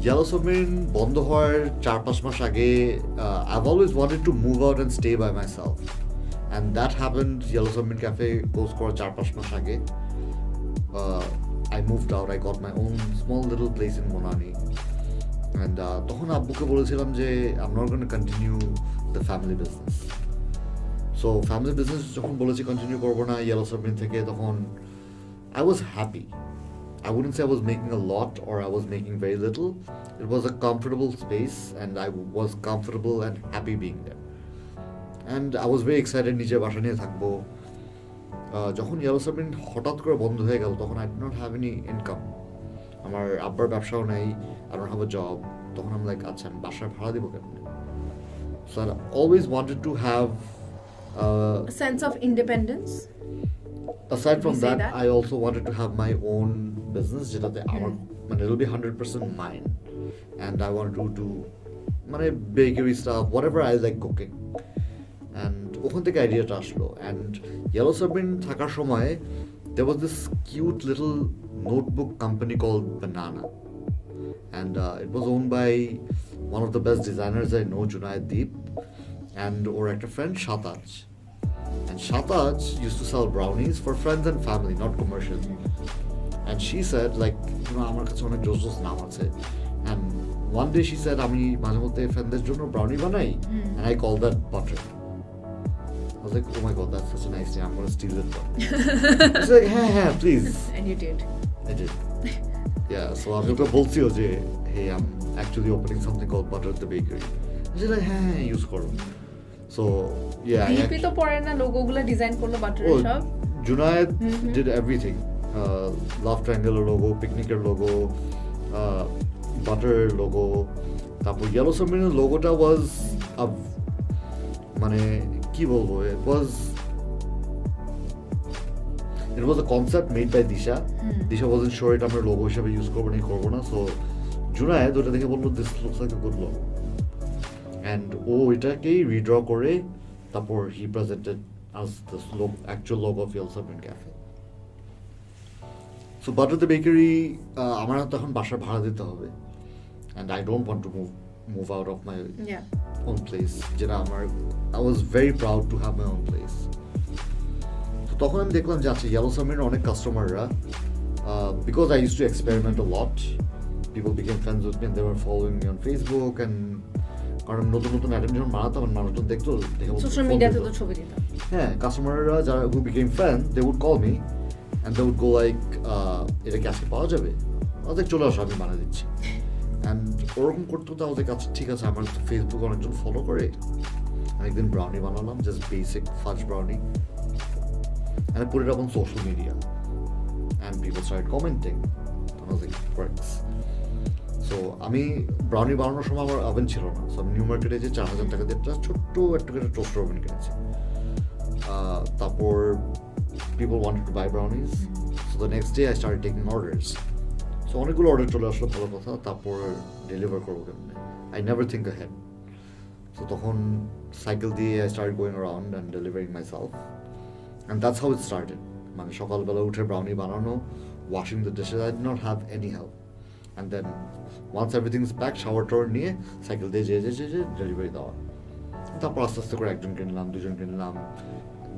Yellow Submarine বন্ধ হওয়ার 4-5 মাস আগে I've always wanted to move out and stay by myself. And that happened Yellow Submarine Cafe close করার 4-5 মাস আগে. I moved out, I got my own small little place in Monani. And তখন আব্বুকে বলেছিলাম যে I'm not going to continue the family business. So family business যখন বলেছি continue করবো না Yellow Submarine থেকে তখন I was happy. I wouldn't say I was making a lot or I was making very little. It was a comfortable space and I was comfortable and happy being there. And I was very excited নিজের বাসা নিয়ে থাকবো যখন Yellow Submarine হঠাৎ করে বন্ধ হয়ে গেল তখন I did not have any income. আমার আব্বার ব্যবসাও নেই, I don't have a job. তখন I'm like আচ্ছা আমি বাসার ভাড়া দিব কেমনে? So I always wanted to have a sense of independence. Aside from that, I also wanted to have my own business যেটাতে আমার মানে it'll be 100% mine. And I wanted to do মানে bakery stuff, whatever I like cooking. And ওখান থেকে আইডিয়াটা আসলো. And Yellow Submarine থাকার সময় there was this cute little notebook company called Banana. And it was owned by one of the best designers I know, Junaid Deep, and ওর একটা friend Shataj. And Shataj used to sell brownies for friends and family, not commercial. And she said, like, you know, আমার কাছে অনেক জোস জোস নাম আছে. And one day she said, আমি মাঝে মধ্যে ফ্রেন্ডদের জন্য ব্রাউনি বানাই, and I call that butter. I was like, oh my god, that's such a nice name. I'm going to steal it from. She's like, hey, please. And you did. I did. Yeah, so আমি ওকে বলছিও যে, hey, I'm actually opening something called butterthebakery. And she's like, hey, use করো. So, yeah. DP তো পরে না লোগোগুলো design করলো বাটারের সব. Junaid did everything. Lovetriangle logo, picnicer logo, butter logo. তারপর Yellow Submarine logoটা was a মানে কি বলবো it was a concept made by Disha. Disha wasn't sure এটা আমরা logo হিসেবে ইউজ করবো না so Junaid ওটা দেখে বললো this looks like a good logo. And এটাকেই redraw করে তারপর he presented as the actual logo of Yellow Submarine Cafe. So butterthebakery আমার তখন বাসা ভাড়া দিতে হবে and I don't want to move out of my own place যেটা আমার I was very proud to have my own place. So তখন আমি দেখলাম যে আচ্ছা Yellow Submarine অনেক কাস্টমাররা because I used to experiment a lot, people became friends with me and they were following me on Facebook and কারণ নতুন নতুন আইটেম যখন বানাতাম মানুষজন দেখতো সোশ্যাল মিডিয়াতে তো ছবি দিতাম হ্যাঁ কাস্টমাররা যারা who became friends they would call me and they would go like এটা কি আজকে পাওয়া যাবে অনেক চলে আসো আমি বানিয়ে দিচ্ছি and ওরকম করতে তো আমাদের কাছে ঠিক আছে আমার তো ফেসবুক অনেকজন ফলো করে একদিন ব্রাউনি বানালাম জাস্ট বেসিক ফাজ brownie and I put it up on social media and people started commenting and I was like works. So আমি ব্রাউনি বানানোর সময় আমার ওভেন ছিল না সো আমি নিউ মার্কেটে যে 4,000 টাকা দিয়ে একটা ছোট্ট একটা টোস্টার ওভেন কিনেছি তারপর people wanted to buy brownies so the next day I started taking orders so অনেকগুলো অর্ডার চলে আসলো ভালো কথা তারপর ডেলিভার করবো কেমনে I never think ahead so তখন সাইকেল দিয়ে I started going around and delivering myself and that's how it started মানে সকালবেলা উঠে ব্রাউনি বানানো washing the dishes I did not have any help and then once everything's packed shower tower নিয়ে cycle দিয়ে যে delivery দেওয়া তারপর আস্তে আস্তে করে একজন কিনলাম দুজন কিনলাম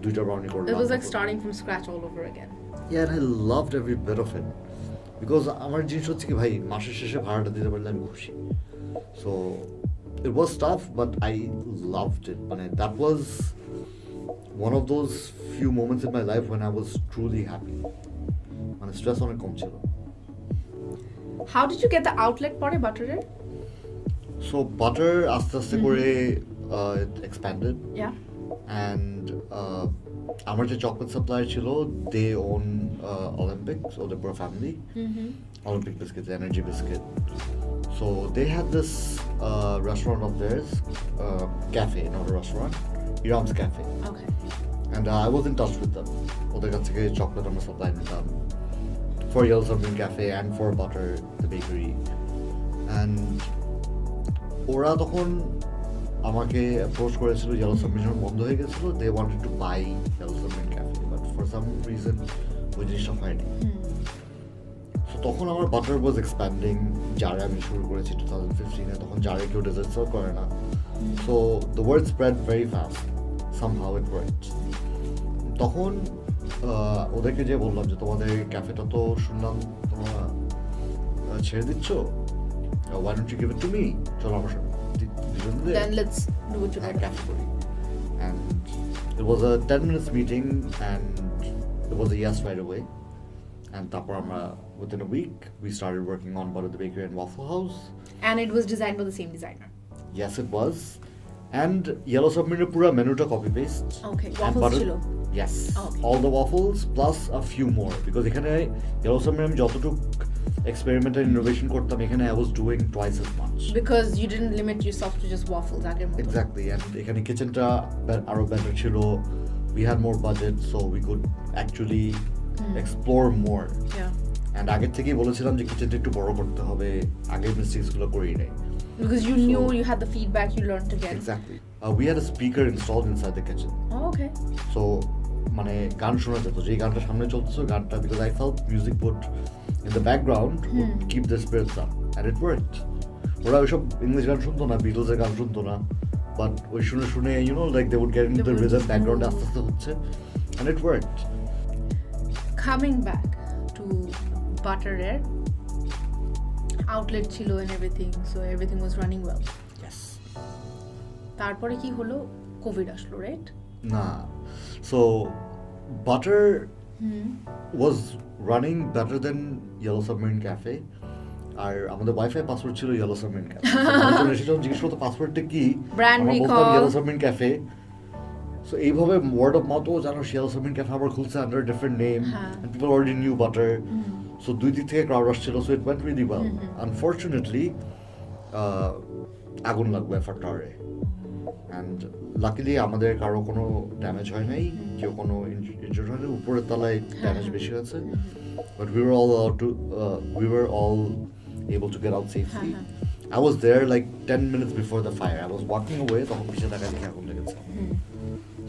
দুইটা ব্রাউনি করলাম it was like starting from scratch all over again yeah and I loved every bit of it because আমার জিনিস হচ্ছে কি ভাই মাসের শেষে ভাড়াটা দিতে পারলে আমি খুশি so it was tough but I loved it মানে that was one of those few moments in my life when I was truly happy মানে স্ট্রেস অনেক কম ছিল how did you get the outlet পরে বাটারের so butter আস্তে আস্তে করে it expanded and আমার যে চকলেট সাপ্লায়ার ছিল they own Olympic so they were family Olympic biscuits energy biscuit so they had this restaurant of theirs cafe not a restaurant Iram's Cafe okay and I was in touch with them ওদের কাছ থেকে chocolate আমরা supply নিতাম for Yellow Submarine Cafe and for butterthebakery and ওরা তখন আমাকে approach করেছিল Yellow Submarine বন্ধ হয়ে গেছিল they wanted to buy Yellow Submarine Cafe but for some reason ওই জিনিসটা হয়নি so তখন আমার বাটার ওয়াজ এক্সপ্যান্ডিং, জারে আমি শুরু করেছি 2015-এ, তখন জারে কেউ ডেজার্ট সার্ভ করে না, so the word spread very fast, somehow it worked. তখন ওদেরকে যে বললাম যে তোমাদের ক্যাফেটা তো শুনলাম তোমরা ছেড়ে দিচ্ছ, why don't you give it to me, চলো আমার সাথে দুজনে Then let's do it together. Cafe করি। And it was a 10 minutes meeting and it was a yes right away. And তারপর আমরা within a week we started working on butterthebakery and Waffle House. And it was designed by the same designer. Yes, it was. And Yellow Submarine পুরো মেনুটা copy paste. Okay, waffles ছিল? Yes, Okay. all the waffles plus a few more, because এখানে Yellow Submarine আমি যতটুকু experiment and innovation করতাম, এখানে I was doing twice as much. Because you didn't limit yourself to just waffles আগের মতো। Exactly, and এখানে কিচেনটা আরো better ছিল, we had more budget so we could actually explore more. Yeah. And আগের থেকেই বলেছিলাম যে কিচেনটা একটু বড় করতে হবে, আগের মিস্টেকসগুলো করি নাই। Because you knew you had the feedback, you learned again. Exactly. We had a speaker installed inside the kitchen. Oh, okay. So মানে গান শোনা যেত, যে গানটা সামনে চলতেছে গানটা, because I felt music would in the background would keep the spirits up, and it worked. ওরা ওইসব ইংলিশ গান শুনতো না, বিটলসের গান শুনতো না, বাট ওই শুনে শুনে you know like they would get into the rhythm, background আস্তে আস্তে হচ্ছে, and it worked. Coming back to Butterer, outlet ছিল and everything, so everything was running well. Yes. তারপরে কি হলো? কোভিড আসলো, রাইট? না, so Butter was running better than Yellow Submarine Cafe. আর আমাদের ওয়াইফাই পাসওয়ার্ড ছিল Yellow Submarine Cafe. আমি যখন জিজ্ঞেস করতো পাসওয়ার্ডটা কি, Brand আমরা recall. বলতাম Yellow Submarine Cafe. So এইভাবে word of mouth, জানো Yellow Submarine Cafe আবার খুলছে under a different name, and people already knew Butter. So দুই দিক থেকে ক্রাউড আসছিল, so it went really well. Unfortunately, আগুন লাগলো এফার্টারে, and luckily আমাদের কারো কোনো ড্যামেজ হয় নাই, কেউ কোনো ইনজুরি হয়নি, উপরের তলায় ড্যামেজ বেশি হয়েছে, but we were all able to get out safely. I was there like 10 minutes before the fire. I was walking away, তখন পিছে টাকা দেখে আগুন লেগেছে,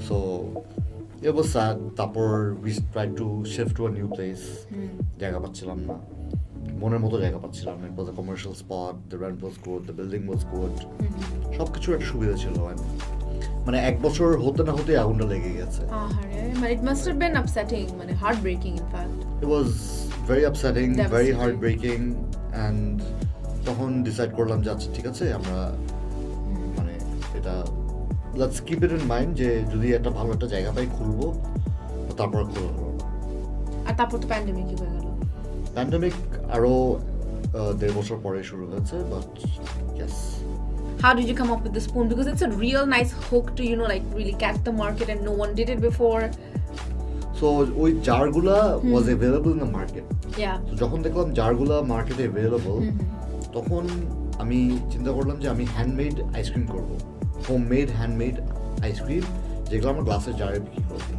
so it was sad. তারপর we tried to shift to a new place. জায়গা পাচ্ছিলাম না, মনের মতো জায়গা পাচ্ছিলাম না। It was a commercial spot, the rent was good, the building was good, সবকিছুর একটা সুবিধা ছিল, মানে এক বছর হতে না হতে আগুনটা লেগে গেছে। আহারে, মানে it must have been upsetting, মানে heartbreaking in fact. It was very upsetting, very heartbreaking, and তখন ডিসাইড করলাম যে আচ্ছা ঠিক আছে, আমরা মানে এটা let's keep it in mind যে যদি একটা ভালো একটা জায়গা পাই খুলবো, তারপর খোলা হলো না। আর তারপর তো প্যান্ডেমিক হয়ে গেল। প্যান্ডেমিক আরো 1.5 বছর পরে শুরু হয়েছে, but yes. How did you come up with the spoon? Because it's a real nice hook to, you know, like really catch the market, and no one did it before. So ওই জারগুলা was available in the market. Yeah. So যখন দেখলাম জারগুলা মার্কেটে available, তখন আমি চিন্তা করলাম যে আমি হ্যান্ডমেড আইসক্রিম করব, হোমমেড হ্যান্ডমেড আইসক্রিম, যেগুলো আমরা গ্লাসের জারে বিক্রি করবো।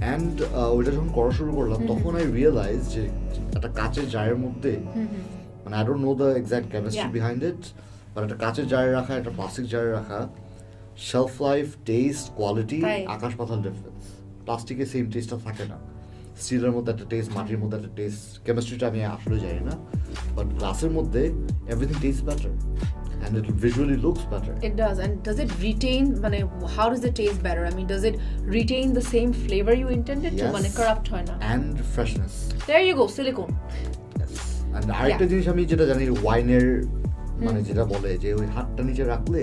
অ্যান্ড ওইটা যখন করা শুরু করলাম, তখন আই রিয়েলাইজ যে একটা কাচের জারের মধ্যে, মানে I don't know the exact chemistry behind it, but একটা কাচের জারে রাখা, একটা প্লাস্টিক জারে রাখা, শেলফ লাইফ, টেস্ট, কোয়ালিটি আকাশ পাতাল ডিফারেন্স। প্লাস্টিকে সেম টেস্টটা থাকে না, স্টিলের মধ্যে একটা টেস্ট, মাটির মধ্যে একটা টেস্ট, কেমিস্ট্রিটা আমি আসলে জানি না, বাট গ্লাসের মধ্যে everything test better and it visually looks better. It does. And does it retain, মানে how does it taste better? I mean, does it retain the same flavor you intended to? মানে corrupt হয় না? And freshness. There you go, silicone. Yes. And আরেকটা জিনিস আমি যেটা জানি, ওয়াইনের মানে যেটা বলে যে ওই হাতটা নিচে রাখলে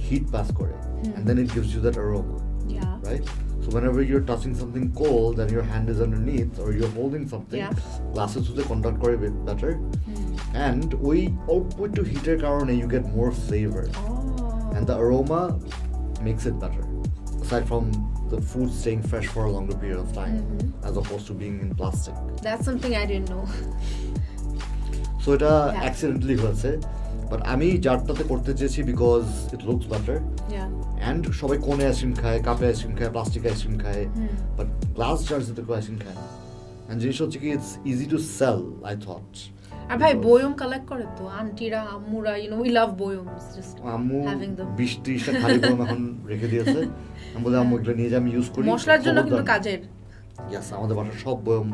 হিট পাস করে, and then it gives you that aroma. Yeah. Right? So whenever you're touching something cold and your hand is underneath or you're holding something, glasses would conduct করে better. And ওই অল্প একটু হিটের কারণে you get more flavor. And the aroma makes it better. Aside from the food staying fresh for a longer period of time, as opposed to being in plastic. That's something I didn't know. So এটা accidentally হয়েছে, but আমি জারটাতে করতে চেয়েছি because it looks better. Yeah. And সবাই কোনে ice cream খায়, কাপে ice cream খায়, প্লাস্টিক আইসক্রিম খায়, but glass jars এতে কেউ আইসক্রিম খায় না। And জিনিস হচ্ছে কি, it's easy to sell, I thought. আর ভাই বয়ম কালেক্ট করে তো আন্টিরা, আম্মুরা, you know, we love boyums, just আম্মু having them. 20-30টা খালি বয়ম এখন রেখে দিয়েছে। আমি বলে আম্মু এগুলো নিয়ে যে আমি ইউজ করি। মশলার জন্য কিন্তু কাজের। Yes, আমাদের বাসার সব বয়ম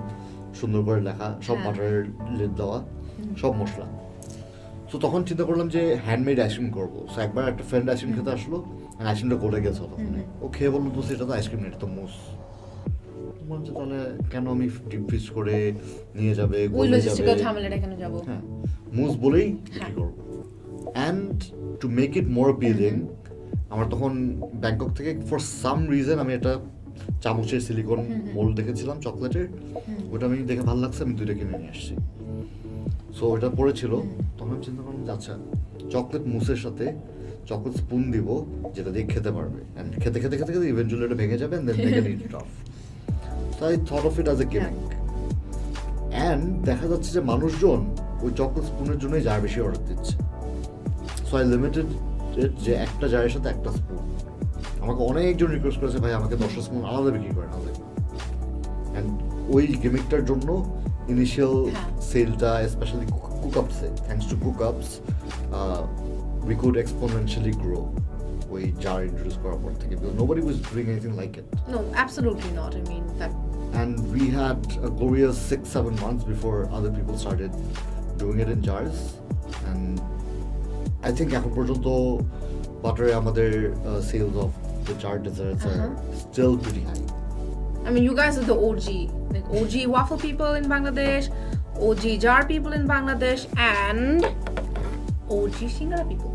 সুন্দর করে লেখা, সব হ্যাঁ। বাটারের লেপ দেওয়া, সব মশলা। সো তখন চিন্তা করলাম যে হ্যান্ডমেড আইসক্রিম করবো। সো একবার একটা ফ্রেন্ড আইসক্রিম খেতে আসলো, আইসক্রিমটা গলে গেছে তখন। ও খেয়ে বললো তো সেটা তো আইসক্রিম নেই, এটা তো মুস। বলছে তাহলে কেন আমি ডিপ ফ্রিজ করে নিয়ে যাবে, ওই গলে লজিস্টিক্যাল যাবে, ঝামেলাটা কেন যাব? হ্যাঁ মুস বলেই হ্যাঁ। কি করবো। And to make it more appealing, আমার তখন ব্যাংকক থেকে ফর সাম রিজন আমি একটা চামচের সিলিকন মোল্ড দেখেছিলাম চকলেটের, ওটা আমি দেখে ভালো লাগছে, আমি 2টা কিনে নিয়ে আসছি। সো ওটা পড়েছিল, তখন আমি চিন্তা করলাম যে আচ্ছা চকলেট মুসের সাথে চকলেট স্পুন দিব যেটা দিয়ে খেতে পারবে, অ্যান্ড খেতে খেতে খেতে খেতে ইভেন্চুয়ালি এটা ভেঙে যাবে, and then they can eat it off. So I thought of it as a gimmick. And দেখা যাচ্ছে যে মানুষজন ওই চকলেট স্পুনের জন্যই জার বেশি অর্ডার দিচ্ছে। সো আই লিমিটেড যে একটা জারের সাথে একটা স্পুন। আমাকে অনেকজন রিকোয়েস্ট করেছে ভাই আমাকে 10টা স্পুন আলাদা বিক্রি করেন, আলাদা। অ্যান্ড ওই গিমিকটার জন্য ইনিশিয়াল সেলটা স্পেশালি কুকআপসে, thanks to Cookups we could exponentially grow ওই জার ইন্ট্রোডিউস করার পর থেকে, because nobody was doing anything like it. No, absolutely not. I mean that. And we had a glorious 6-7 months before other people started doing it in jars. And I think এখন পর্যন্ত বাটারে আমাদের sales of the jar desserts are still pretty high. I mean, you guys are the OG, like OG waffle people in Bangladesh, OG jar people in Bangladesh, and OG Singara people.